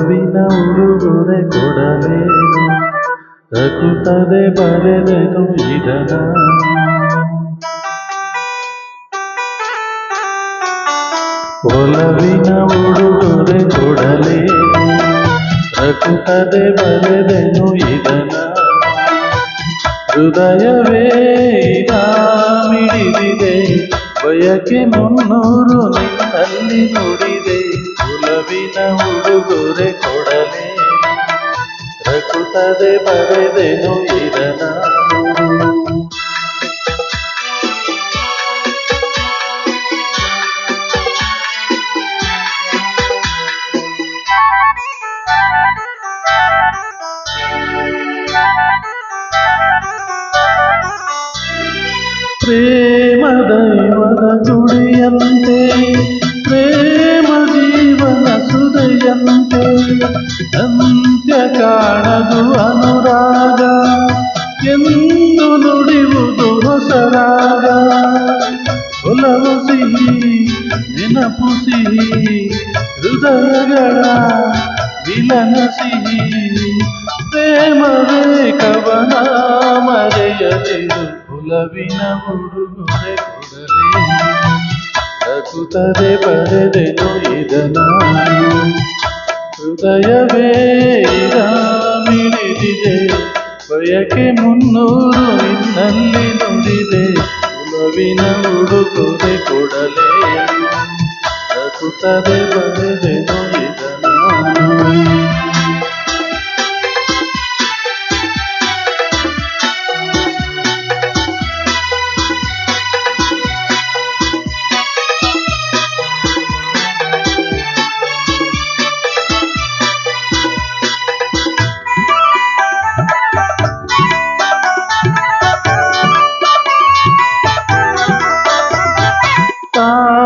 ಒಲವಿನ ಉಡುಗೊರೆ ಕೊಡಲೇನು ತಗುತ್ತದೆ ಬರೆದೆನು ಇದನ ಒಲವಿನ ಉಡುಗೊರೆ ಕೊಡಲೇನು ತಗುತ್ತದೆ ಬರೆದೆನು ಇದನ ಹೃದಯವೇ ಮಿಡಿದಿದೆ ಬಯಕೆ 300 ನಿನ್ನಲ್ಲಿ ನುಡಿದೆ ಒಲವಿನ ಉಡುಗೊರೆ ಕೊಡಲೇ ರಕುತ್ತದೆ ಬರೆದೆನು ಇದನ ಪ್ರೇಮ ದೈವದ ಗುಡಿಯಂತೆ ಪ್ರೇಮ ಜೀವನ ಸುದೆಯಂತೆ ಅಂತ್ಯ ಕಾಣದು ಅನುರಾಗ ಎಂದು ನುಡಿಯುವುದು ಹೊಸರಾಗ ಒಲವು ಸಿಹಿ ನೆನಪು ಸಿಹಿ ಹೃದಯಗಳ ವಿಲನ ಸಿಹಿ ಪ್ರೇಮವೇ ಕವನ ಮರೆಯದಿರು ಒಲವಿನ ಉಡುಗೊರೆ ಕೊಡಲೇ ತಗುತ್ತದೆ ಬರೆದೆನು ಇದನ ಹೃದಯವೇ ಮಿಡಿದಿದೆ ಬಯಕೆ 300 ನಿನ್ನಲ್ಲಿ ನುಡಿದೆ ಒಲವಿನ ಉಡುಗೊರೆ ಕೊಡಲೇ ತಗುತ್ತದೆ ಬರೆದೆನು ಇದನ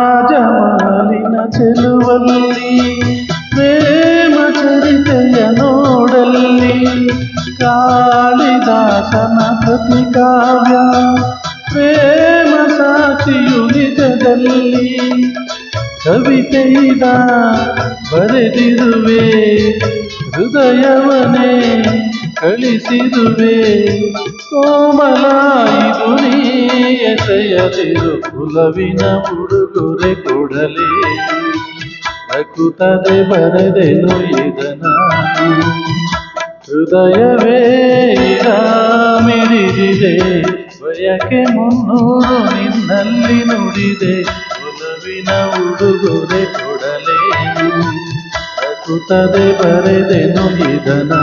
ತಾಜಮಹಲಿನ ಚೆಲುವಲ್ಲಿ ಪ್ರೇಮ ಚರಿತೆಯ ನೋಡಲ್ಲಿ ಕಾಳಿದಾಸನ ಪ್ರತಿಕಾವ್ಯ ಪ್ರೇಮ ಸಾಕ್ಷಿಯು ನಿಜದಲ್ಲಿ ಕವಿತೆಯಿದ ಬರೆದಿರುವೆ ಹೃದಯವನೇ ಕಳಿಸಿರುವೆ ಕೋಮಲ ಇದು ನೀ ಎಸೆಯದಿರು ಒಲವಿನ ಉಡುಗೊರೆ ಕೊಡಲೇ ನಗುತ್ತದೆ ಬರೆದೆನು ಇದನ ಹೃದಯವೇ ಮಿಡಿದಿದೆ ಬಯಕೆ 300 ನಿನ್ನಲ್ಲಿ ನುಡಿದೆ ಒಲವಿನ ಉಡುಗೊರೆ ಕೊಡಲೇ ನಗುತ್ತದೆ ಬರೆದೆನು ಇದನ